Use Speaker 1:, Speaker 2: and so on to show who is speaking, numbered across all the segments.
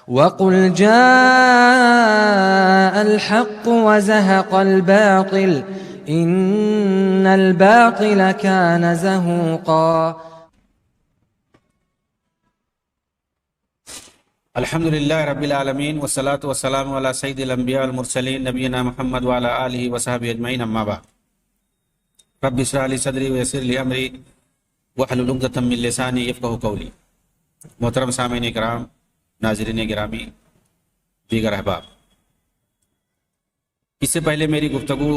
Speaker 1: وَقُلْ جَاءَ الْحَقُّ وَزَهَقَ الْبَاطِلُ إِنَّ الْبَاطِلَ كَانَ زَهُوقًا۔
Speaker 2: الحمدللہ رب العالمین والصلاة والسلام علی سید الانبیاء والمرسلین نبینا محمد وعلی آلہ وصحبہ اجمعین، اما بعد۔ رب اشرح لی صدری ویسر لی امری واحلل عقدۃ من لسانی یفقہوا قولی۔ محترم سامعین کرام، ناظرین گرامی، دیگر احباب، اس سے پہلے میری گفتگو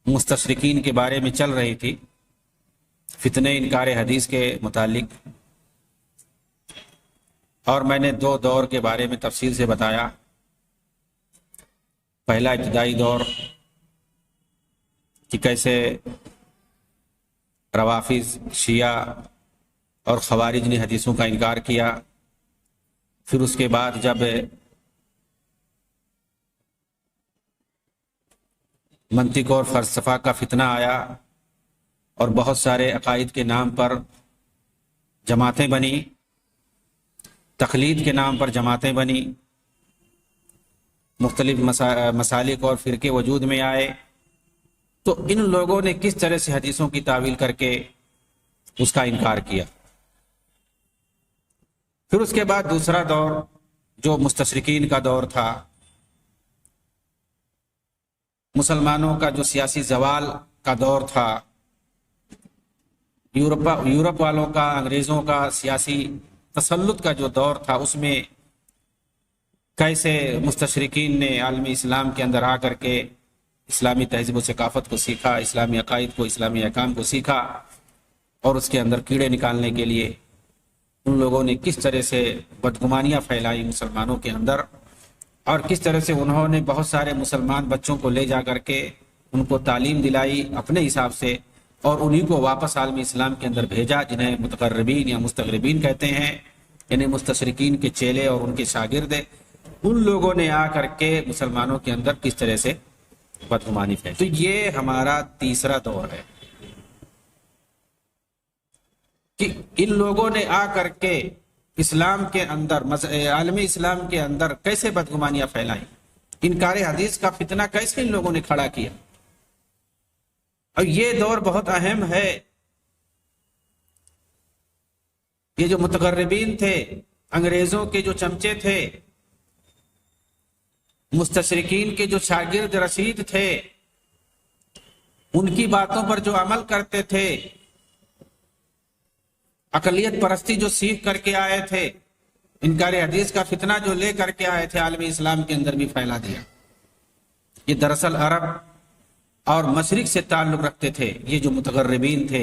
Speaker 2: مستشرقین کے بارے میں چل رہی تھی، فتنہ انکار حدیث کے متعلق، اور میں نے دو دور کے بارے میں تفصیل سے بتایا۔ پہلا ابتدائی دور کہ کیسے روافض، شیعہ اور خوارج نے حدیثوں کا انکار کیا، پھر اس کے بعد جب منطق اور فلسفہ کا فتنہ آیا اور بہت سارے عقائد کے نام پر جماعتیں بنی، تقلید کے نام پر جماعتیں بنی، مختلف مسالک اور فرقے وجود میں آئے، تو ان لوگوں نے کس طرح سے حدیثوں کی تعویل کر کے اس کا انکار کیا۔ پھر اس کے بعد دوسرا دور جو مستشرقین کا دور تھا، مسلمانوں کا جو سیاسی زوال کا دور تھا، یورپ والوں کا، انگریزوں کا سیاسی تسلط کا جو دور تھا، اس میں کیسے مستشرقین نے عالم اسلام کے اندر آ کر کے اسلامی تہذیب و ثقافت کو سیکھا، اسلامی عقائد کو، اسلامی احکام کو سیکھا، اور اس کے اندر کیڑے نکالنے کے لیے ان لوگوں نے کس طرح سے بدگمانیاں پھیلائی مسلمانوں کے اندر، اور کس طرح سے انہوں نے بہت سارے مسلمان بچوں کو لے جا کر کے ان کو تعلیم دلائی اپنے حساب سے، اور انہی کو واپس عالم اسلام کے اندر بھیجا، جنہیں متقربین یا مستغربین کہتے ہیں، یعنی مستشرقین کے چیلے اور ان کے شاگرد۔ ان لوگوں نے آ کر کے مسلمانوں کے اندر کس طرح سے بدگمانی پھیلائی۔ تو یہ ہمارا تیسرا دور ہے کہ ان لوگوں نے آ کر کے اسلام کے اندر، عالم اسلام کے اندر کیسے بدگمانیاں پھیلائیں، انکار حدیث کا فتنہ کیسے ان لوگوں نے کھڑا کیا۔ اور یہ دور بہت اہم ہے۔ یہ جو متقربین تھے، انگریزوں کے جو چمچے تھے، مستشرقین کے جو شاگرد رشید تھے، ان کی باتوں پر جو عمل کرتے تھے، اقلیت پرستی جو سیکھ کر کے آئے تھے، انکار حدیث کا فتنہ جو لے کر کے آئے تھے، عالم اسلام کے اندر بھی پھیلا دیا۔ یہ دراصل عرب اور مشرق سے تعلق رکھتے تھے۔ یہ جو متقربین تھے،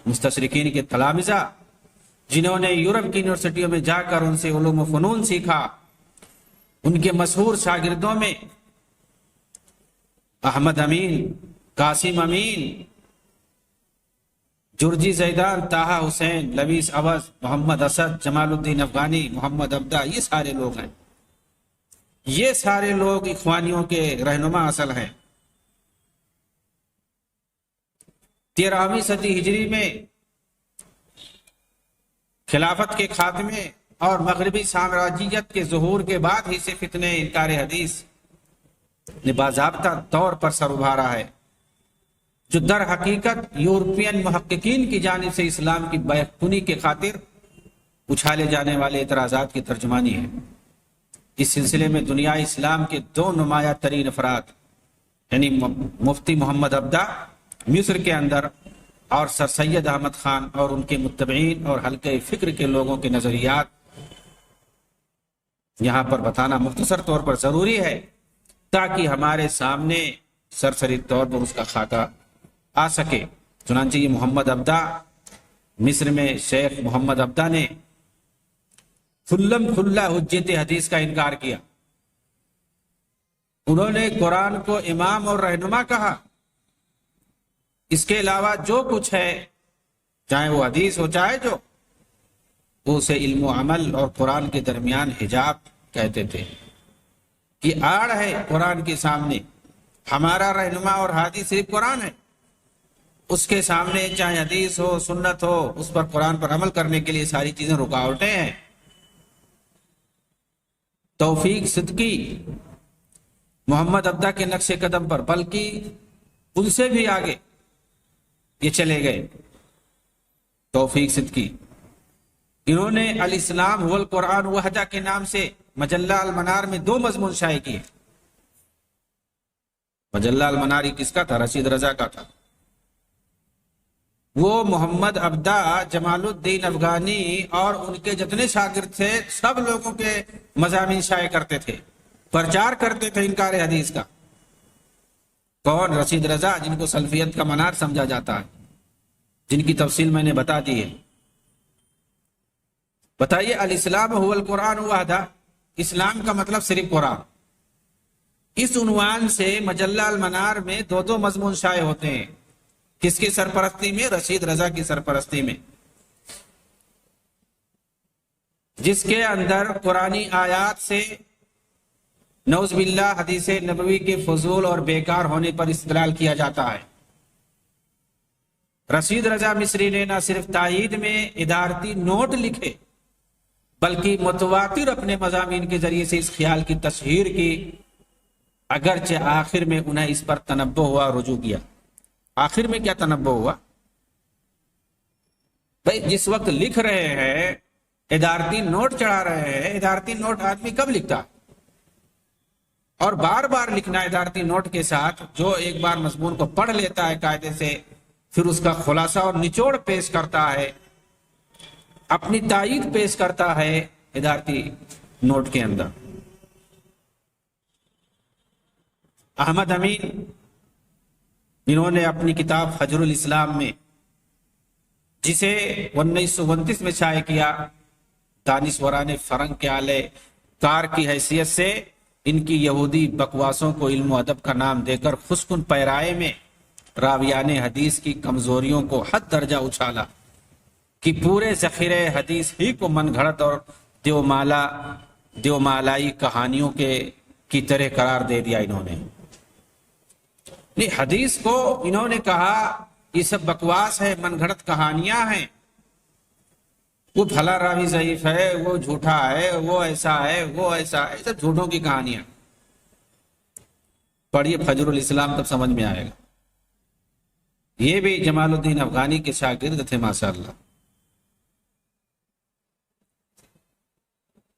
Speaker 2: مستشرقین کے تلامذہ، جنہوں نے یورپ کی یونیورسٹیوں میں جا کر ان سے علوم و فنون سیکھا، ان کے مشہور شاگردوں میں احمد امین، قاسم امین، جرجی زیدان، طاہا حسین، لویس عوض، محمد اسد، جمال الدین افغانی، محمد عبدہ، یہ سارے لوگ ہیں۔ یہ سارے لوگ اخوانیوں کے رہنما اصل ہیں۔ 13ویں صدی ہجری میں خلافت کے خاتمے اور مغربی سامراجیت کے ظہور کے بعد ہی سے فتنہ انکار حدیث نے باضابطہ طور پر سر ابھارا ہے، جو در حقیقت یورپین محققین کی جانب سے اسلام کی بیکفنی کے خاطر اچھالے جانے والے اعتراضات کی ترجمانی ہے۔ اس سلسلے میں دنیا اسلام کے دو نمایاں ترین افراد، یعنی مفتی محمد عبدہ مصر کے اندر اور سر سید احمد خان اور ان کے متبعین اور حلقہ فکر کے لوگوں کے نظریات یہاں پر بتانا مختصر طور پر ضروری ہے، تاکہ ہمارے سامنے سرسری طور پر اس کا خاکہ آ سکے۔ چنانچہ یہ محمد عبدہ، مصر میں شیخ محمد عبدہ نے کھلم کھلا حجت حدیث کا انکار کیا۔ انہوں نے قرآن کو امام اور رہنما کہا، اس کے علاوہ جو کچھ ہے، چاہے وہ حدیث ہو چاہے جو، وہ اسے علم و عمل اور قرآن کے درمیان حجاب کہتے تھے، کہ آڑ ہے قرآن کے سامنے، ہمارا رہنما اور ہادی صرف قرآن ہے، اس کے سامنے چاہے حدیث ہو، سنت ہو، اس پر قرآن پر عمل کرنے کے لیے ساری چیزیں رکاوٹیں ہیں۔ توفیق صدقی محمد عبدہ کے نقش قدم پر، بلکہ ان سے بھی آگے یہ چلے گئے۔ توفیق صدقی انہوں نے الاسلام هو القرآن وحدہ کے نام سے مجلہ المنار میں 2 مضمون شائع کیے۔ مجلہ المنار کس کا تھا؟ رشید رضا کا تھا۔ وہ محمد عبدہ، جمال الدین افغانی اور ان کے جتنے شاگرد تھے سب لوگوں کے مضامین شائع کرتے تھے، پرچار کرتے تھے انکار حدیث کا۔ کون؟ رشید رضا، جن کو سلفیت کا منار سمجھا جاتا ہے، جن کی تفصیل میں نے بتا دی ہے۔ بتائیے، الاسلام هو القرآن وحدہ، اسلام کا مطلب صرف قرآن، اس عنوان سے مجلہ المنار میں 2 مضمون شائع ہوتے ہیں۔ کس کی سرپرستی میں؟ رشید رضا کی سرپرستی میں، جس کے اندر قرآنی آیات سے نعوذ باللہ حدیث نبوی کے فضول اور بیکار ہونے پر استدلال کیا جاتا ہے۔ رشید رضا مصری نے نہ صرف تائید میں ادارتی نوٹ لکھے، بلکہ متواتر اپنے مضامین کے ذریعے سے اس خیال کی تشہیر کی، اگرچہ آخر میں انہیں اس پر تنبہ ہوا، رجوع کیا۔ آخر میں کیا تنبہ ہوا؟ بھئی جس وقت لکھ رہے ہیں، ادارتی نوٹ چڑھا رہے ہیں، ادارتی نوٹ آدمی کب لکھتا؟ اور بار بار لکھنا ادارتی نوٹ کے ساتھ، جو ایک بار مضمون کو پڑھ لیتا ہے قاعدے سے، پھر اس کا خلاصہ اور نچوڑ پیش کرتا ہے، اپنی تائید پیش کرتا ہے ادارتی نوٹ کے اندر۔ احمد امین، انہوں نے اپنی کتاب فجر الاسلام میں، جسے 1929 میں شائع کیا، دانشوران فرنگ کے اعلی کار کی حیثیت سے ان کی یہودی بکواسوں کو علم و ادب کا نام دے کر خشکن پیرائے میں راویان حدیث کی کمزوریوں کو حد درجہ اچھالا کہ پورے ذخیرہ حدیث ہی کو من گھڑت اور دیومالائی کہانیوں کی طرح قرار دے دیا۔ انہوں نے حدیث کو انہوں نے کہا یہ سب بکواس ہے، من گھڑت کہانیاں ہیں، وہ بھلا راوی ضعیف ہے، وہ جھوٹا ہے، وہ ایسا ہے، وہ ایسا ہے، سب جھوٹوں کی کہانیاں۔ پڑھیے فجر الاسلام، تب سمجھ میں آئے گا۔ یہ بھی جمال الدین افغانی کے شاگرد تھے ماشاءاللہ۔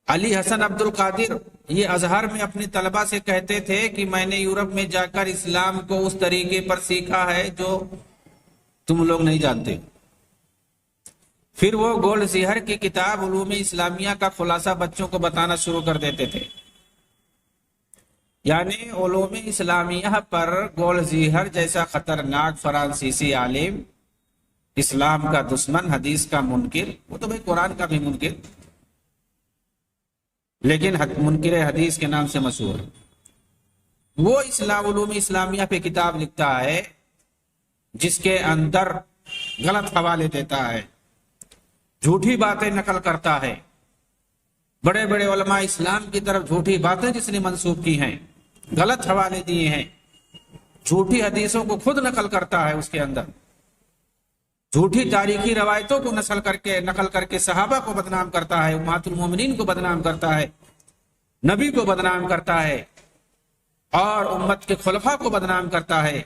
Speaker 2: علی حسن عبد القادر، یہ ازہر میں اپنے طلبہ سے کہتے تھے کہ میں نے یورپ میں جا کر اسلام کو اس طریقے پر سیکھا ہے جو تم لوگ نہیں جانتے۔ پھر وہ گولڈ زیہر کی کتاب علوم اسلامیہ کا خلاصہ بچوں کو بتانا شروع کر دیتے تھے۔ یعنی علوم اسلامیہ پر گولڈ زیہر جیسا خطرناک فرانسیسی عالم، اسلام کا دشمن، حدیث کا منکر، وہ تو بھائی قرآن کا بھی منکر، لیکن منکر حدیث کے نام سے مشہور ہے، وہ علوم اسلامیہ پہ کتاب لکھتا ہے جس کے اندر غلط حوالے دیتا ہے، جھوٹی باتیں نقل کرتا ہے، بڑے بڑے علماء اسلام کی طرف جھوٹی باتیں جس نے منسوب کی ہیں، غلط حوالے دیے ہیں، جھوٹی حدیثوں کو خود نقل کرتا ہے، اس کے اندر جھوٹی تاریخی روایتوں کو نقل کر کے صحابہ کو بدنام کرتا ہے، امہات المومنین کو بدنام کرتا ہے، نبی کو بدنام کرتا ہے، اور امت کے خلفاء کو بدنام کرتا ہے۔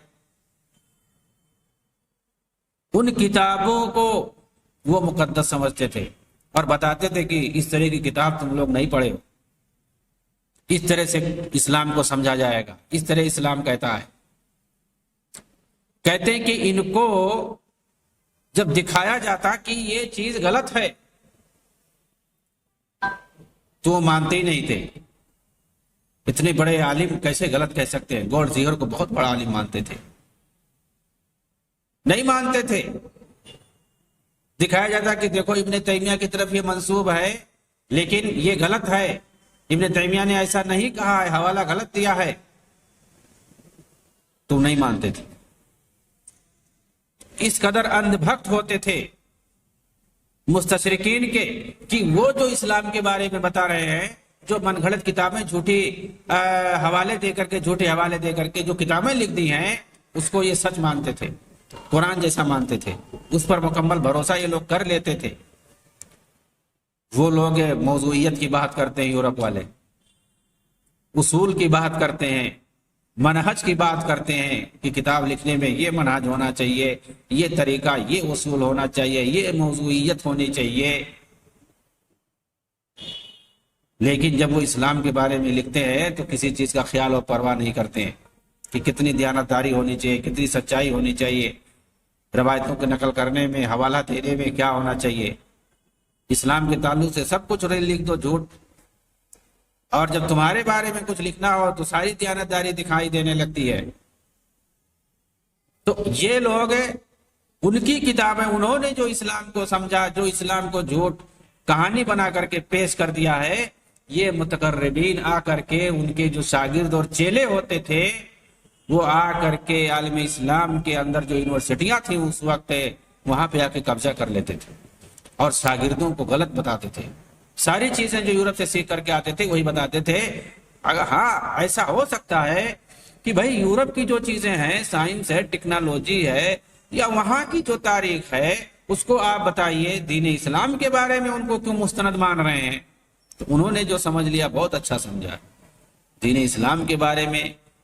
Speaker 2: ان کتابوں کو وہ مقدس سمجھتے تھے اور بتاتے تھے کہ اس طرح کی کتاب تم لوگ نہیں پڑھے ہو، اس طرح سے اسلام کو سمجھا جائے گا، اس طرح اسلام کہتا ہے۔ کہتے ہیں کہ ان کو جب دکھایا جاتا کہ یہ چیز غلط ہے تو وہ مانتے ہی نہیں تھے۔ اتنے بڑے عالم کیسے غلط کہہ سکتے ہیں؟ گولڈ زیہر کو بہت بڑا عالم مانتے تھے، نہیں مانتے تھے۔ دکھایا جاتا کہ دیکھو ابن تیمیہ کی طرف یہ منسوب ہے لیکن یہ غلط ہے، ابن تیمیہ نے ایسا نہیں کہا ہے، حوالہ غلط دیا ہے، تو نہیں مانتے تھے۔ اس قدر اندھ بھکت ہوتے تھے مستشرقین کے کہ وہ جو اسلام کے بارے میں بتا رہے ہیں، جو من گھڑت کتابیں جھوٹی حوالے دے کر کے، جھوٹے حوالے دے کر کے جو کتابیں لکھ دی ہیں، اس کو یہ سچ مانتے تھے، قرآن جیسا مانتے تھے، اس پر مکمل بھروسہ یہ لوگ کر لیتے تھے۔ وہ لوگ موضوعیت کی بات کرتے ہیں یورپ والے، اصول کی بات کرتے ہیں، منہج کی بات کرتے ہیں کہ کتاب لکھنے میں یہ منہج ہونا چاہیے، یہ طریقہ، یہ اصول ہونا چاہیے، یہ موضوعیت ہونی چاہیے، لیکن جب وہ اسلام کے بارے میں لکھتے ہیں تو کسی چیز کا خیال اور پرواہ نہیں کرتے ہیں کہ کتنی دیانتداری ہونی چاہیے، کتنی سچائی ہونی چاہیے، روایتوں کے نقل کرنے میں، حوالہ دینے میں کیا ہونا چاہیے۔ اسلام کے تعلق سے سب کچھ لکھ دو جھوٹ، اور جب تمہارے بارے میں کچھ لکھنا ہو تو ساری دیانتداری دکھائی دینے لگتی ہے۔ تو یہ لوگ ان کی کتابیں، انہوں نے جو اسلام کو سمجھا، جو اسلام کو جھوٹ کہانی بنا کر کے پیش کر دیا ہے، یہ متقربین آ کر کے ان کے جو شاگرد اور چیلے ہوتے تھے وہ آ کر کے عالم اسلام کے اندر جو یونیورسٹیاں تھیں اس وقت وہاں پہ آ کے قبضہ کر لیتے تھے اور شاگردوں کو غلط بتاتے تھے۔ ساری چیزیں جو یورپ سے سیکھ کر کے آتے تھے وہی بتاتے تھے۔ اگر ہاں ایسا ہو سکتا ہے کہ بھائی یورپ کی جو چیزیں ہیں، سائنس ہے، ٹیکنالوجی ہے، یا وہاں کی جو تاریخ ہے اس کو آپ بتائیے، دین اسلام کے بارے میں ان کو کیوں مستند مان رہے ہیں؟ تو انہوں نے جو سمجھ لیا بہت اچھا سمجھا۔ دین اسلام کے بارے میں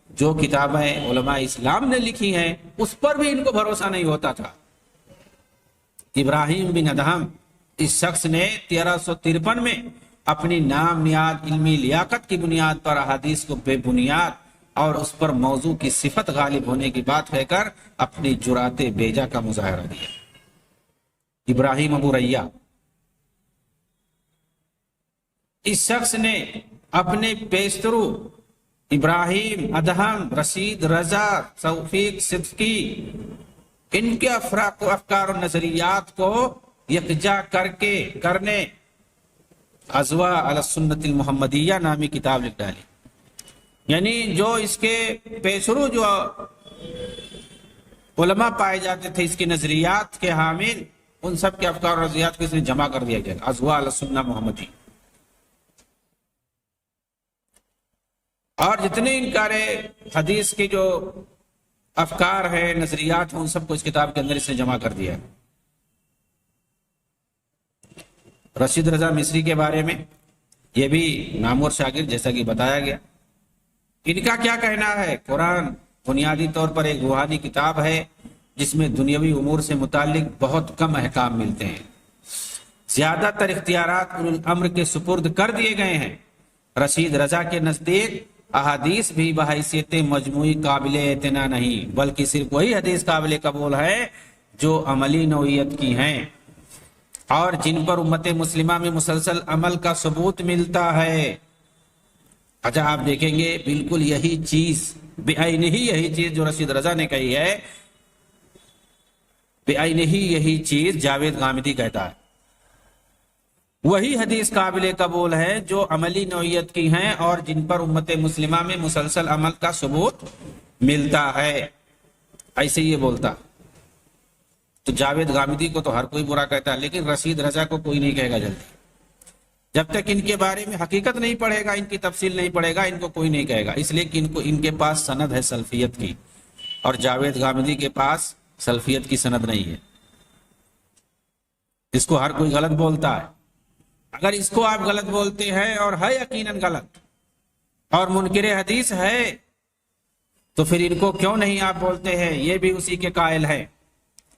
Speaker 2: جو کتابیں علماء اسلام نے لکھی ہیں اس پر بھی ان کو بھروسہ نہیں ہوتا تھا۔ ابراہیم بن ادہم اس شخص نے 1353 میں اپنی نام نیاد علمی لیاقت کی بنیاد پر احادیث کو بے بنیاد اور اس پر موضوع کی صفت غالب ہونے کی بات کہہ کر اپنی جرات بیجا کا مظاہرہ دیا۔ ابراہیم ابو ریا، اس شخص نے اپنے پیشترو ابراہیم ادہم، رشید رضا، توفیق صدقی، ان کے افکار و نظریات کو یکجا کرنے ازوا علی السنت المحمدیہ نامی کتاب لکھ ڈالی۔ یعنی جو اس کے پیشرو جو علماء پائے جاتے تھے اس کے نظریات کے حامل، ان سب کے افکار و نظریات کو اس نے جمع کر دیا گیا، ازوا علی السنہ محمدی۔ اور جتنے انکار حدیث کے جو افکار ہیں، نظریات ہیں، ان سب کو اس کتاب کے اندر اس نے جمع کر دیا ہے۔ رشید رضا مصری کے بارے میں یہ بھی نامور شاگرد جیسا کہ بتایا گیا، ان کا کیا کہنا ہے؟ قرآن بنیادی طور پر ایک روحانی کتاب ہے جس میں دنیاوی امور سے متعلق بہت کم احکام ملتے ہیں، زیادہ تر اختیارات اولو الامر کے سپرد کر دیے گئے ہیں۔ رشید رضا کے نزدیک احادیث بھی بحیثیت مجموعی قابل اعتنا نہیں، بلکہ صرف وہی حدیث قابل قبول ہے جو عملی نوعیت کی ہیں اور جن پر امت مسلمہ میں مسلسل عمل کا ثبوت ملتا ہے۔ اچھا آپ دیکھیں گے بالکل یہی چیز، بعینہ ہی یہی چیز جو رشید رضا نے کہی ہے، بعینہ ہی یہی چیز جاوید غامدی کہتا ہے۔ وہی حدیث قابل قبول ہے جو عملی نوعیت کی ہیں اور جن پر امت مسلمہ میں مسلسل عمل کا ثبوت ملتا ہے، ایسے یہ بولتا۔ تو جاوید غامدی کو تو ہر کوئی برا کہتا ہے، لیکن رشید رضا کو کوئی نہیں کہے گا جلدی۔ جب تک ان کے بارے میں حقیقت نہیں پڑھے گا، ان کی تفصیل نہیں پڑھے گا، ان کو کوئی نہیں کہے گا، اس لیے کہ ان کے پاس سند ہے سلفیت کی، اور جاوید غامدی کے پاس سلفیت کی سند نہیں ہے۔ اس کو ہر کوئی غلط بولتا ہے۔ اگر اس کو آپ غلط بولتے ہیں، اور ہے یقیناً غلط اور منکر حدیث ہے، تو پھر ان کو کیوں نہیں آپ بولتے ہیں؟ یہ بھی اسی کے قائل ہے۔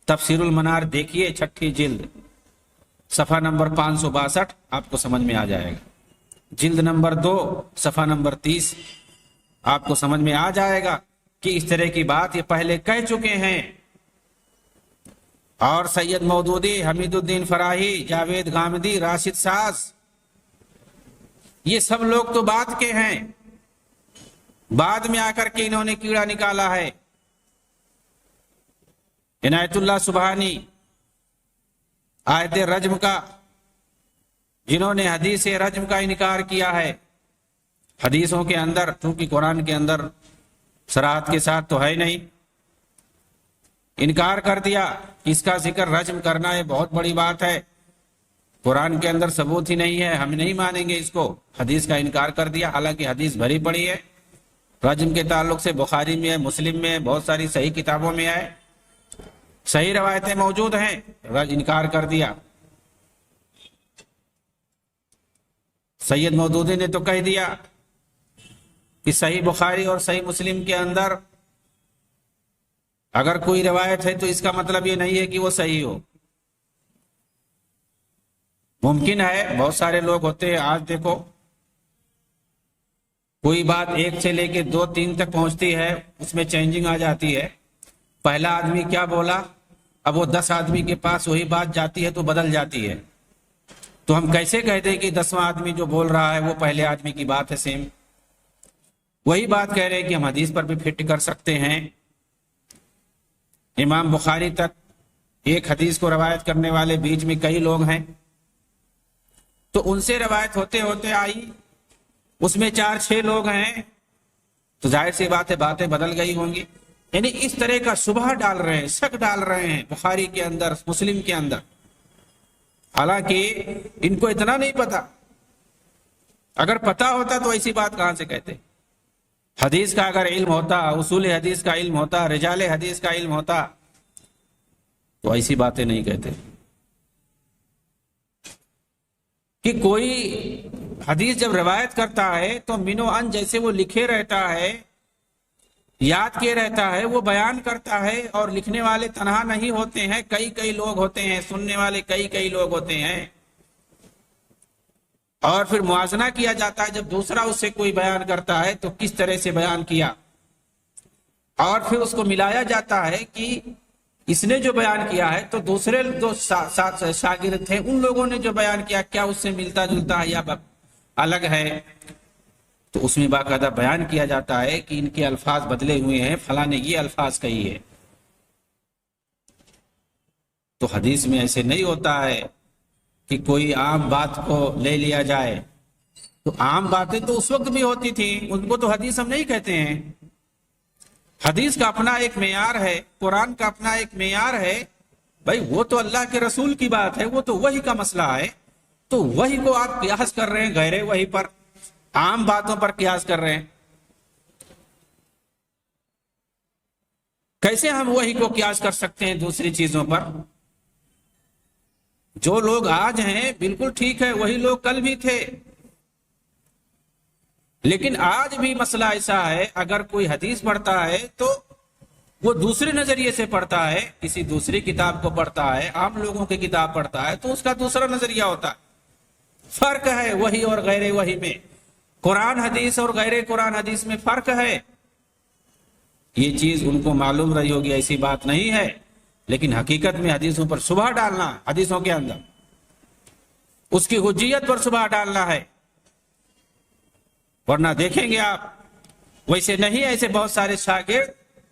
Speaker 2: تفسیر المنار دیکھیے 6 جلد، صفحہ نمبر 562، آپ کو سمجھ میں آ جائے گا۔ جلد نمبر 2، صفحہ نمبر 30، آپ کو سمجھ میں آ جائے گا کہ اس طرح کی بات یہ پہلے کہہ چکے ہیں۔ اور سید مودودی، حمید الدین فراہی، جاوید غامدی، راشد ساز، یہ سب لوگ تو بعد کے ہیں، بعد میں آ کر کے انہوں نے کیڑا نکالا ہے۔ عنایت اللہ سبحانی آیت رجم کا، جنہوں نے حدیث رجم کا انکار کیا ہے، حدیثوں کے اندر، چونکہ قرآن کے اندر صراحت کے ساتھ تو ہے نہیں، انکار کر دیا کہ اس کا ذکر رجم کرنا ہے بہت بڑی بات ہے، قرآن کے اندر ثبوت ہی نہیں ہے، ہم نہیں مانیں گے اس کو، حدیث کا انکار کر دیا، حالانکہ حدیث بھری پڑی ہے رجم کے تعلق سے، بخاری میں ہے، مسلم میں ہے، بہت ساری صحیح کتابوں میں ہے، صحیح روایتیں موجود ہیں، انکار کر دیا۔ سید مودودی نے تو کہہ دیا کہ صحیح بخاری اور صحیح مسلم کے اندر اگر کوئی روایت ہے تو اس کا مطلب یہ نہیں ہے کہ وہ صحیح ہو. ممکن ہے بہت سارے لوگ ہوتے ہیں، آج دیکھو کوئی بات 1 سے لے کے 2 3 تک پہنچتی ہے، اس میں چینجنگ آ جاتی ہے. پہلا آدمی کیا بولا، اب وہ 10 آدمی کے پاس وہی بات جاتی ہے تو بدل جاتی ہے. تو ہم کیسے کہہ دیں کہ 10واں آدمی جو بول رہا ہے وہ پہلے آدمی کی بات ہے سیم؟ وہی بات کہہ رہے ہیں کہ ہم حدیث پر بھی فٹ کر سکتے ہیں. امام بخاری تک ایک حدیث کو روایت کرنے والے بیچ میں کئی لوگ ہیں، تو ان سے روایت ہوتے ہوتے آئی، اس میں 4 6 لوگ ہیں، تو ظاہر سی بات ہے باتیں بدل گئی ہوں گی. یعنی اس طرح کا شبہ ڈال رہے ہیں، شک ڈال رہے ہیں بخاری کے اندر، مسلم کے اندر، حالانکہ ان کو اتنا نہیں پتا. اگر پتا ہوتا تو ایسی بات کہاں سے کہتے؟ حدیث کا اگر علم ہوتا، اصول حدیث کا علم ہوتا، رجال حدیث کا علم ہوتا تو ایسی باتیں نہیں کہتے. کہ کوئی حدیث جب روایت کرتا ہے تو منو ان جیسے وہ لکھے رہتا ہے، یاد کیے رہتا ہے، وہ بیان کرتا ہے. اور لکھنے والے تنہا نہیں ہوتے ہیں، کئی لوگ ہوتے ہیں، سننے والے کئی لوگ ہوتے ہیں. اور پھر موازنہ کیا جاتا ہے، جب دوسرا اس سے کوئی بیان کرتا ہے تو کس طرح سے بیان کیا، اور پھر اس کو ملایا جاتا ہے کہ اس نے جو بیان کیا ہے تو دوسرے جو شاگرد تھے ان لوگوں نے جو بیان کیا کیا اس سے ملتا جلتا ہے یا الگ ہے. تو اس میں باقاعدہ بیان کیا جاتا ہے کہ ان کے الفاظ بدلے ہوئے ہیں، فلاں نے یہ الفاظ کہی ہے. تو حدیث میں ایسے نہیں ہوتا ہے کہ کوئی عام بات کو لے لیا جائے. تو عام باتیں تو اس وقت بھی ہوتی تھی، ان کو تو حدیث ہم نہیں کہتے ہیں. حدیث کا اپنا ایک معیار ہے، قرآن کا اپنا ایک معیار ہے. بھائی وہ تو اللہ کے رسول کی بات ہے، وہ تو وحی کا مسئلہ ہے. تو وحی کو آپ قیاس کر رہے ہیں غیر وحی پر، عام باتوں پر قیاس کر رہے ہیں. کیسے ہم وحی کو قیاس کر سکتے ہیں دوسری چیزوں پر؟ جو لوگ آج ہیں بالکل ٹھیک ہے، وہی لوگ کل بھی تھے. لیکن آج بھی مسئلہ ایسا ہے، اگر کوئی حدیث پڑھتا ہے تو وہ دوسرے نظریے سے پڑھتا ہے، کسی دوسری کتاب کو پڑھتا ہے، عام لوگوں کی کتاب پڑھتا ہے تو اس کا دوسرا نظریہ ہوتا ہے. فرق ہے وحی اور غیر وحی میں، قرآن حدیث اور غیر قرآن حدیث میں فرق ہے. یہ چیز ان کو معلوم رہی ہوگی، ایسی بات نہیں ہے. لیکن حقیقت میں حدیثوں پر شبہ ڈالنا، حدیثوں کے اندر اس کی حجیت پر شبہ ڈالنا ہے. ورنہ دیکھیں گے آپ ویسے نہیں، ایسے بہت سارے شاگرد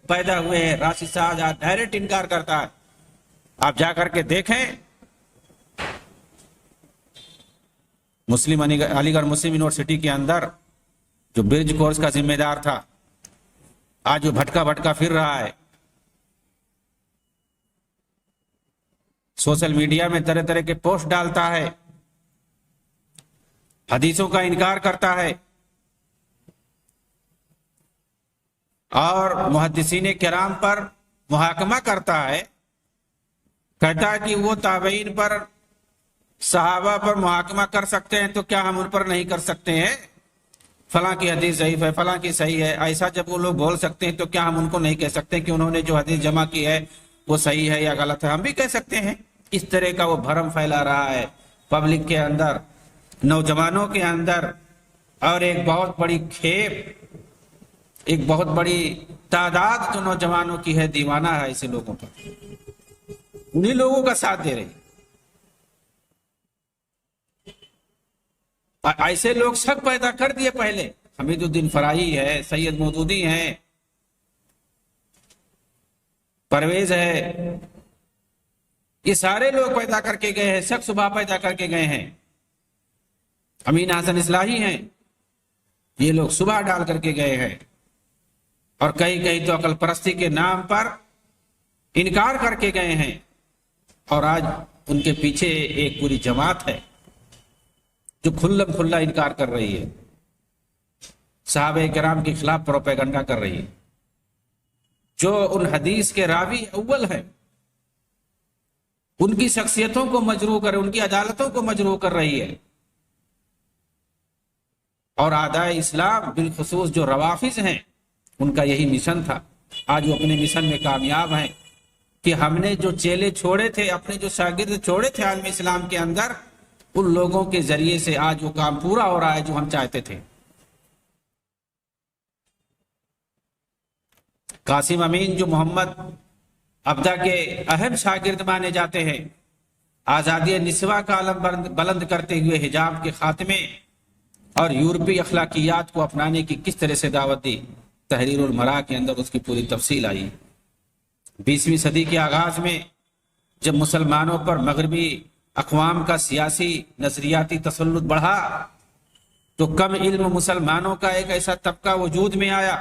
Speaker 2: پیدا ہوئے ہیں. راشد صاحب ڈائریکٹ انکار کرتا ہے، آپ جا کر کے دیکھیں. علی گڑھ مسلم یونیورسٹی کے اندر جو برج کورس کا ذمہ دار تھا، آج وہ بھٹکا پھر رہا ہے. سوشل میڈیا میں طرح طرح کے پوسٹ ڈالتا ہے، حدیثوں کا انکار کرتا ہے، اور محدثین کرام پر محاکمہ کرتا ہے. کہتا ہے کہ وہ تابعین پر، صحابہ پر محاکمہ کر سکتے ہیں تو کیا ہم ان پر نہیں کر سکتے ہیں؟ فلاں کی حدیث ضعیف ہے، فلاں کی صحیح ہے. ایسا جب وہ لوگ بول سکتے ہیں تو کیا ہم ان کو نہیں کہہ سکتے کہ انہوں نے جو حدیث جمع کی ہے وہ صحیح ہے یا غلط ہے؟ ہم بھی کہہ سکتے ہیں. اس طرح کا وہ بھرم پھیلا رہا ہے پبلک کے اندر، نوجوانوں کے اندر. اور ایک بہت بڑی کھیپ، ایک بہت بڑی تعداد جو نوجوانوں کی ہے دیوانہ ہے ایسے لوگوں پر، انہی لوگوں کا ساتھ دے رہی. ایسے لوگ شک پیدا کر دیے پہلے. حمید الدین فرائی ہے، سید مودودی ہیں، پرویز ہے، یہ سارے لوگ پیدا کر کے گئے ہیں، شک شبہ پیدا کر کے گئے ہیں. امین حسن اصلاحی ہیں، یہ لوگ شبہ ڈال کر کے گئے ہیں. اور کہیں تو عقل پرستی کے نام پر انکار کر کے گئے ہیں. اور آج ان کے پیچھے ایک پوری جماعت ہے جو کھلم کھلا انکار کر رہی ہے، صحابہ کرام کے خلاف پروپیگنڈا کر رہی ہے. جو ان حدیث کے راوی اول ہیں ان کی شخصیتوں کو مجروح کر، ان کی عدالتوں کو مجروح کر رہی ہے. اور اعدائے اسلام بالخصوص جو روافض ہیں ان کا یہی مشن تھا. آج وہ اپنے مشن میں کامیاب ہیں کہ ہم نے جو چیلے چھوڑے تھے، اپنے جو شاگرد چھوڑے تھے عالم اسلام کے اندر، ان لوگوں کے ذریعے سے آج وہ کام پورا ہو رہا ہے جو ہم چاہتے تھے. قاسم امین جو محمد ابدا کے اہم شاگرد مانے جاتے ہیں، آزادی نسواں کا علم بلند کرتے ہوئے حجاب کے خاتمے اور یورپی اخلاقیات کو اپنانے کی کس طرح سے دعوت دی، تحریر المراء کے اندر اس کی پوری تفصیل آئی. 20ویں صدی کے آغاز میں جب مسلمانوں پر مغربی اقوام کا سیاسی نظریاتی تسلط بڑھا تو کم علم مسلمانوں کا ایک ایسا طبقہ وجود میں آیا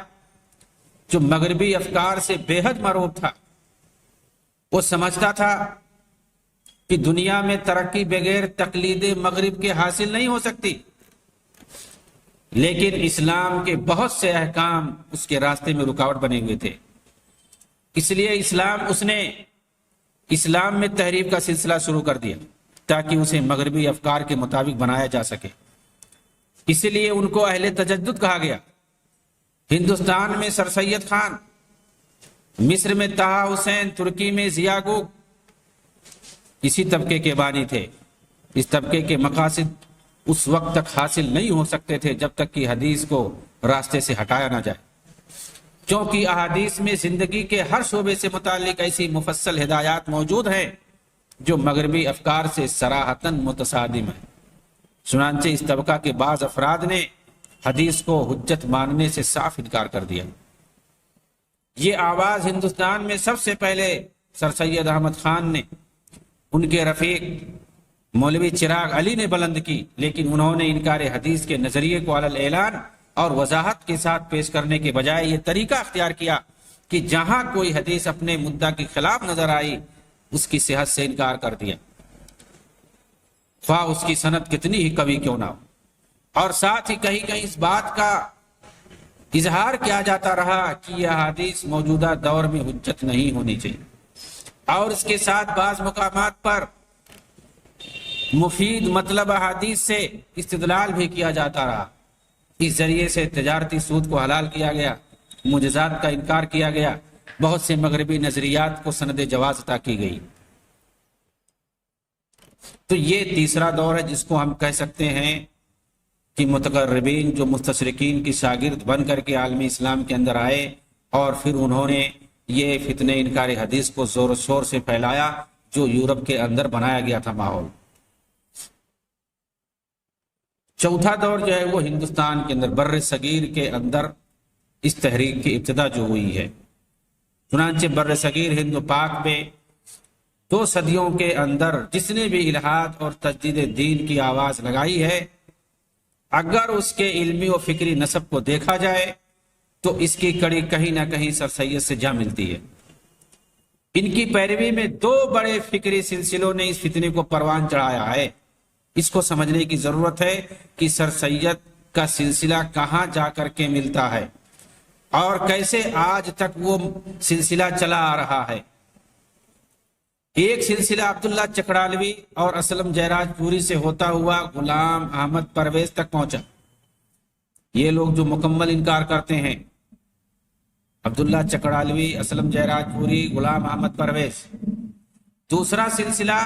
Speaker 2: جو مغربی افکار سے بے حد مرعوب تھا. وہ سمجھتا تھا کہ دنیا میں ترقی بغیر تقلید مغرب کے حاصل نہیں ہو سکتی، لیکن اسلام کے بہت سے احکام اس کے راستے میں رکاوٹ بنے ہوئے تھے. اس لیے اس نے اسلام میں تحریف کا سلسلہ شروع کر دیا تاکہ اسے مغربی افکار کے مطابق بنایا جا سکے. اس لیے ان کو اہل تجدد کہا گیا. ہندوستان میں سر سید خان، مصر میں طہا حسین، ترکی میں ضیاء گوگ اسی طبقے کے بانی تھے. اس طبقے کے مقاصد اس وقت تک حاصل نہیں ہو سکتے تھے جب تک کہ حدیث کو راستے سے ہٹایا نہ جائے، کیونکہ احادیث میں زندگی کے ہر شعبے سے متعلق ایسی مفصل ہدایات موجود ہیں جو مغربی افکار سے صراحتاً متصادم ہیں. چنانچہ اس طبقہ کے بعض افراد نے حدیث کو حجت ماننے سے صاف انکار کر دیا. یہ آواز ہندوستان میں سب سے پہلے سر سید احمد خان نے ان کے رفیق مولوی چراغ علی نے بلند کی، لیکن انہوں نے انکار حدیث کے نظریے کو علی اعلان اور وضاحت کے ساتھ پیش کرنے کے بجائے یہ طریقہ اختیار کیا کہ جہاں کوئی حدیث اپنے مدعا کے خلاف نظر آئی اس کی صحت سے انکار کر دیا، خواہ اس کی سند کتنی ہی قوی کیوں نہ ہو. اور ساتھ ہی کہیں کہیں اس بات کا اظہار کیا جاتا رہا کہ یہ حدیث موجودہ دور میں حجت نہیں ہونی چاہیے، اور اس کے ساتھ بعض مقامات پر مفید مطلب حدیث سے استدلال بھی کیا جاتا رہا. اس ذریعے سے تجارتی سود کو حلال کیا گیا، معجزات کا انکار کیا گیا، بہت سے مغربی نظریات کو سند جواز عطا کی گئی. تو یہ تیسرا دور ہے جس کو ہم کہہ سکتے ہیں کہ متقربین جو مستشرقین کی شاگرد بن کر کے عالم اسلام کے اندر آئے اور پھر انہوں نے یہ فتنہ انکار حدیث کو زور و شور سے پھیلایا جو یورپ کے اندر بنایا گیا تھا ماحول. چوتھا دور جو ہے وہ ہندوستان کے اندر بر صغیر کے اندر اس تحریک کی ابتدا جو ہوئی ہے. چنانچہ بر صغیر ہند و پاک میں 2 صدیوں کے اندر جس نے بھی الحاد اور تجدید دین کی آواز لگائی ہے، اگر اس کے علمی و فکری نسب کو دیکھا جائے تو اس کی کڑی کہیں نہ کہیں سر سید سے جا ملتی ہے. ان کی پیروی میں 2 بڑے فکری سلسلوں نے اس فتنے کو پروان چڑھایا ہے. اس کو سمجھنے کی ضرورت ہے کہ سر سید کا سلسلہ کہاں جا کر کے ملتا ہے اور کیسے آج تک وہ سلسلہ چلا آ رہا ہے. ایک سلسلہ عبداللہ چکڑالوی اور اسلم جیراج پوری سے ہوتا ہوا غلام احمد پرویز تک پہنچا. یہ لوگ جو مکمل انکار کرتے ہیں، عبداللہ چکڑالوی، اسلم جیراج پوری، غلام احمد پرویز. دوسرا سلسلہ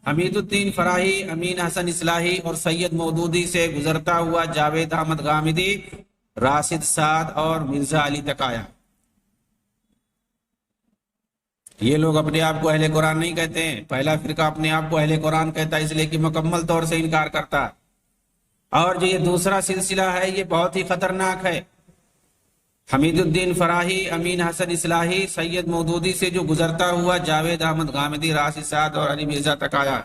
Speaker 2: حمید الدین فراہی، امین حسن اصلاحی اور سید مودودی سے گزرتا ہوا جاوید احمد غامدی، راشد سعد اور مرزا علی تک آیا. یہ لوگ اپنے آپ کو اہل قرآن نہیں کہتے ہیں. پہلا فرقہ اپنے آپ کو اہل قرآن کہتا ہے اس لیے کہ مکمل طور سے انکار کرتا ہے. اور جو یہ دوسرا سلسلہ ہے یہ بہت ہی خطرناک ہے. حمید الدین فراہی، امین حسن اصلاحی، سید مودودی سے جو گزرتا ہوا جاوید احمد غامدی، راشد سعد اور علی مرزا تک آیا.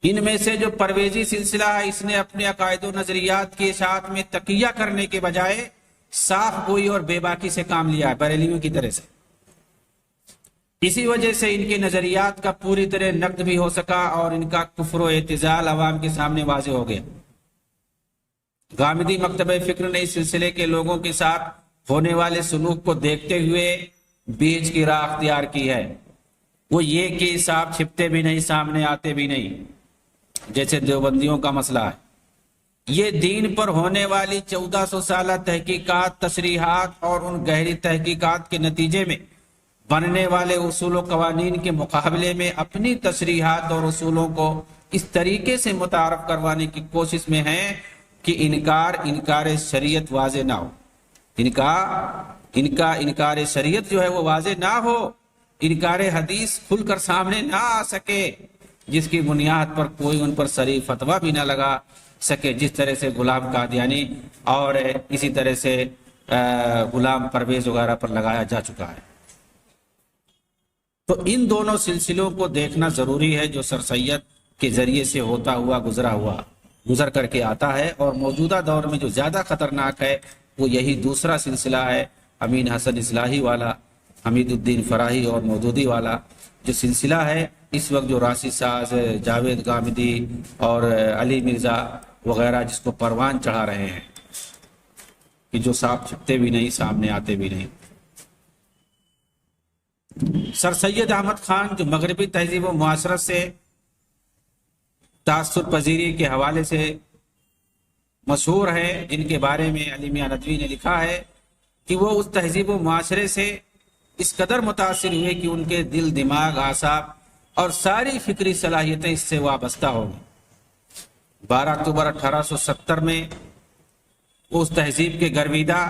Speaker 2: ان میں سے جو پرویزی سلسلہ ہے اس نے اپنے عقائد و نظریات کے ساتھ میں تقیہ کرنے کے بجائے صاف گوئی اور بے باکی سے کام لیا ہے، بریلویوں کی طرح سے. اسی وجہ سے ان کے نظریات کا پوری طرح نقد بھی ہو سکا اور ان کا کفر و اعتزال عوام کے سامنے واضح ہو گیا. غامدی مکتبہ فکر نے اس سلسلے کے لوگوں کے ساتھ ہونے والے سلوک کو دیکھتے ہوئے بیچ کی راہ اختیار کی ہے. وہ یہ کہ صاحب چھپتے بھی نہیں، سامنے آتے بھی نہیں، جیسے دیوبندیوں کا مسئلہ ہے. یہ دین پر ہونے والی 1400 سالہ تحقیقات، تشریحات اور ان گہری تحقیقات کے نتیجے میں بننے والے اصول و قوانین کے مقابلے میں اپنی تشریحات اور اصولوں کو اس طریقے سے متعارف کروانے کی کوشش میں ہیں کہ انکار شریعت واضح نہ ہو، انکار شریعت جو ہے وہ واضح نہ ہو، انکار حدیث کھل کر سامنے نہ آ سکے، جس کی بنیاد پر کوئی ان پر صریح فتویٰ بھی نہ لگا سکے، جس طرح سے غلام قادیانی اور اسی طرح سے غلام پرویز وغیرہ پر لگایا جا چکا ہے۔ تو ان دونوں سلسلوں کو دیکھنا ضروری ہے جو سر سید کے ذریعے سے ہوتا ہوا گزر کر کے آتا ہے، اور موجودہ دور میں جو زیادہ خطرناک ہے وہ یہی دوسرا سلسلہ ہے، امین حسن اصلاحی والا، حمید الدین فراہی اور مودودی والا جو سلسلہ ہے اس وقت، جو راشد ساز، جاوید غامدی اور علی مرزا وغیرہ جس کو پروان چڑھا رہے ہیں کہ جو صاف چھپتے بھی نہیں، سامنے آتے بھی نہیں۔ سر سید احمد خان جو مغربی تہذیب و معاشرت سے تاثر پذیری کے حوالے سے مشہور ہے، جن کے بارے میں علی میاں ندوی نے لکھا ہے کہ وہ اس تہذیب و معاشرے سے اس قدر متاثر ہوئے کہ ان کے دل، دماغ، اعصاب اور ساری فکری صلاحیتیں اس سے وابستہ ہو گئیں۔ 12 اکتوبر 1870 میں اس تہذیب کے گرویدہ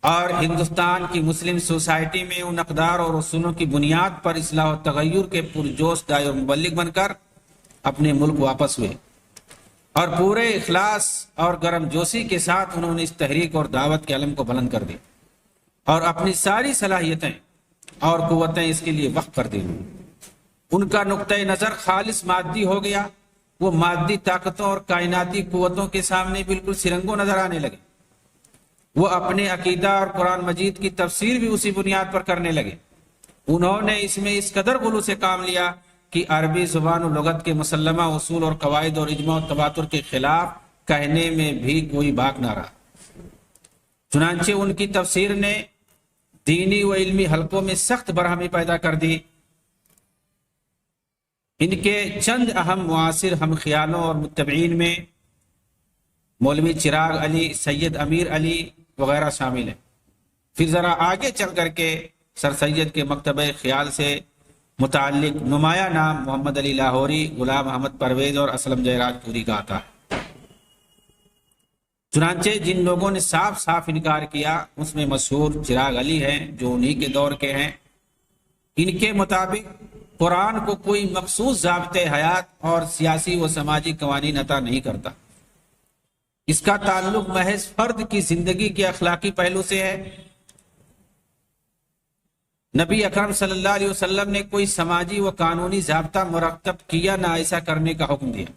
Speaker 2: اور ہندوستان کی مسلم سوسائٹی میں ان اقدار اور اصولوں کی بنیاد پر اصلاح و تغیر کے پرجوش داعی و مبلغ بن کر اپنے ملک واپس ہوئے، اور پورے اخلاص اور گرم جوشی کے ساتھ انہوں نے اس تحریک اور دعوت کے علم کو بلند کر دی اور اپنی ساری صلاحیتیں اور قوتیں اس کے لیے وقف کر دی۔ ان کا نقطۂ نظر خالص مادی ہو گیا، وہ مادی طاقتوں اور کائناتی قوتوں کے سامنے بالکل سرنگوں نظر آنے لگے، وہ اپنے عقیدہ اور قرآن مجید کی تفسیر بھی اسی بنیاد پر کرنے لگے۔ انہوں نے اس میں اس قدر غلو سے کام لیا کہ عربی زبان و لغت کے مسلمہ اصول اور قواعد اور اجماع و تواتر کے خلاف کہنے میں بھی کوئی باک نہ رہا۔ چنانچہ ان کی تفسیر نے دینی و علمی حلقوں میں سخت برہمی پیدا کر دی۔ ان کے چند اہم معاصر ہم خیالوں اور متبعین میں مولوی چراغ علی، سید امیر علی وغیرہ شامل ہیں۔ پھر ذرا آگے چل کر کے سر سید کے مکتبہ خیال سے متعلق نمایاں نام محمد علی لاہوری، غلام احمد پرویز اور اسلم جیراج پوری کا آتا ہے۔ چنانچہ جن لوگوں نے صاف صاف انکار کیا اس میں مشہور چراغ علی ہیں جو انہی کے دور کے ہیں۔ ان کے مطابق قرآن کو کوئی مخصوص ضابطۂ حیات اور سیاسی و سماجی قوانین عطا نہیں کرتا، اس کا تعلق محض فرد کی زندگی کے اخلاقی پہلو سے ہے۔ نبی اکرم صلی اللہ علیہ وسلم نے کوئی سماجی و قانونی ضابطہ مرتب کیا نہ ایسا کرنے کا حکم دیا۔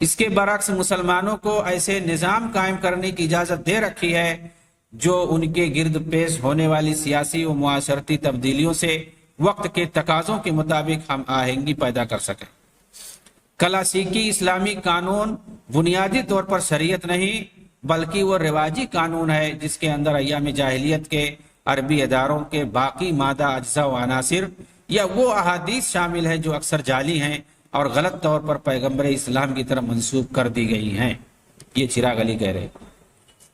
Speaker 2: اس کے برعکس مسلمانوں کو ایسے نظام قائم کرنے کی اجازت دے رکھی ہے جو ان کے گرد پیش ہونے والی سیاسی و معاشرتی تبدیلیوں سے وقت کے تقاضوں کے مطابق ہم آہنگی پیدا کر سکیں۔ کلاسیکی اسلامی قانون بنیادی طور پر شریعت نہیں بلکہ وہ رواجی قانون ہے جس کے اندر ایام جاہلیت کے عربی اداروں کے باقی مادہ اجزاء و عناصر یا وہ احادیث شامل ہیں جو اکثر جعلی ہیں اور غلط طور پر پیغمبر اسلام کی طرف منسوب کر دی گئی ہیں۔ یہ چراغ علی کہہ رہے۔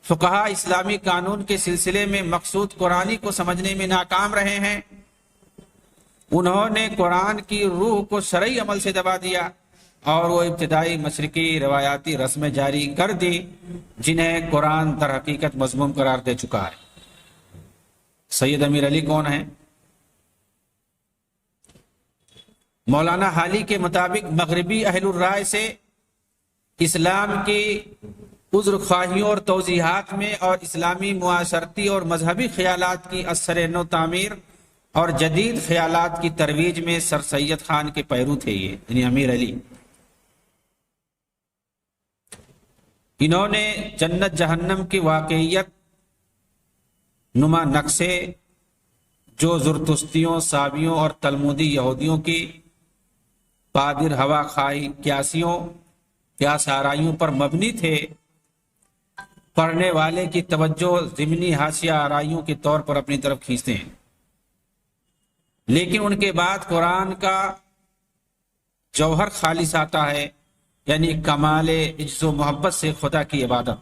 Speaker 2: فقہا اسلامی قانون کے سلسلے میں مقصود قرآنی کو سمجھنے میں ناکام رہے ہیں۔ انہوں نے قرآن کی روح کو شرعی عمل سے دبا دیا اور وہ ابتدائی مشرقی روایاتی رسمیں جاری کر دی جنہیں قرآن در حقیقت مذموم قرار دے چکا ہے۔ سید امیر علی کون ہیں؟ مولانا حالی کے مطابق مغربی اہل الرائے سے اسلام کی عذر خواہیوں اور توضیحات میں اور اسلامی معاشرتی اور مذہبی خیالات کی اثر نو تعمیر اور جدید خیالات کی ترویج میں سر سید خان کے پیرو تھے یہ، یعنی امیر علی۔ انہوں نے جنت جہنم کی واقعیت نما نقشے جو زرتشتیوں، صابیوں اور تلمودی یہودیوں کی قادر ہوا خواہی قیاس آرائیوں پر مبنی تھے، پڑھنے والے کی توجہ ضمنی حاشیہ آرائیوں کے طور پر اپنی طرف کھینچتے ہیں، لیکن ان کے بعد قرآن کا جوہر خالص آتا ہے، یعنی کمال عجز و محبت سے خدا کی عبادت۔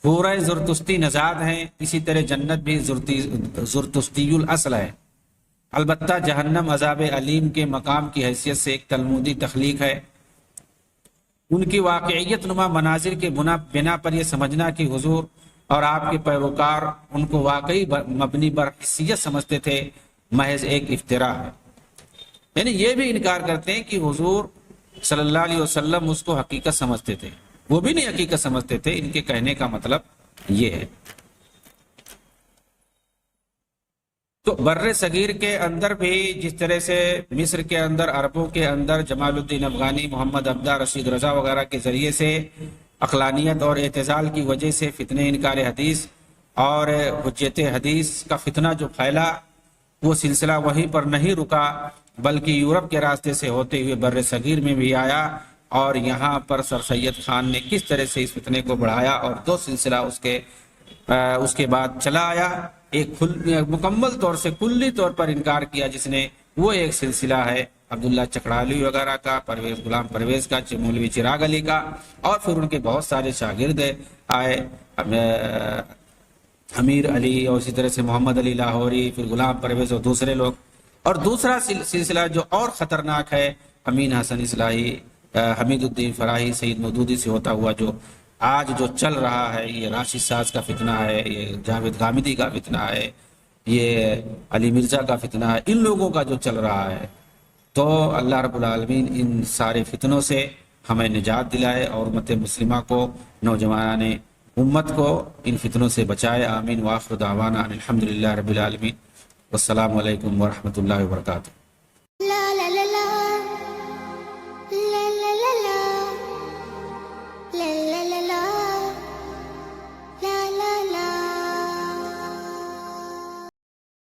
Speaker 2: حورۂ زرتشتی نژاد ہیں، اسی طرح جنت بھی زرتشتی الاصل ہے۔ البتہ جہنم عذاب علیم کے مقام کی حیثیت سے ایک تلمودی تخلیق ہے۔ ان کی واقعیت نما مناظر کے بنا پر یہ سمجھنا کہ حضور اور آپ کے پیروکار ان کو واقعی مبنی بر حیثیت سمجھتے تھے، محض ایک افتراء ہے۔ یعنی یہ بھی انکار کرتے ہیں کہ حضور صلی اللہ علیہ وسلم اس کو حقیقت سمجھتے تھے، وہ بھی نہیں حقیقت سمجھتے تھے۔ ان کے کہنے کا مطلب یہ ہے۔ تو بر صغیر کے اندر بھی جس طرح سے مصر کے اندر، عربوں کے اندر جمال الدین افغانی، محمد عبدہ، رشید رضا وغیرہ کے ذریعے سے عقلانیت اور اعتزال کی وجہ سے فتنے انکار حدیث اور حجت حدیث کا فتنہ جو پھیلا، وہ سلسلہ وہیں پر نہیں رکا، بلکہ یورپ کے راستے سے ہوتے ہوئے بر صغیر میں بھی آیا، اور یہاں پر سر سید خان نے کس طرح سے اس فتنے کو بڑھایا اور دو سلسلہ اس کے بعد چلا آیا۔ ایک مکمل طور سے کلی طور پر انکار کیا جس نے، وہ ایک سلسلہ ہے عبداللہ چکڑالوی وغیرہ کا، غلام پرویز کا، مولوی چراغ علی کا، اور پھر ان کے بہت سارے شاگرد آئے، امیر علی اور اسی طرح سے محمد علی لاہوری، پھر غلام پرویز اور دوسرے لوگ۔ اور دوسرا سلسلہ جو اور خطرناک ہے، امین حسن اصلاحی، حمید الدین فراہی، سید مودودی سے ہوتا ہوا جو آج جو چل رہا ہے، یہ راشد ساز کا فتنہ ہے، یہ جاوید غامدی کا فتنہ ہے، یہ علی مرزا کا فتنہ ہے، ان لوگوں کا جو چل رہا ہے۔ تو اللہ رب العالمین ان سارے فتنوں سے ہمیں نجات دلائے اور امت مسلمہ کو، نوجوانان امت کو ان فتنوں سے بچائے۔ آمین۔ وآخر دعوانا الحمدللہ رب العالمین۔ والسلام علیکم ورحمۃ اللہ وبرکاتہ۔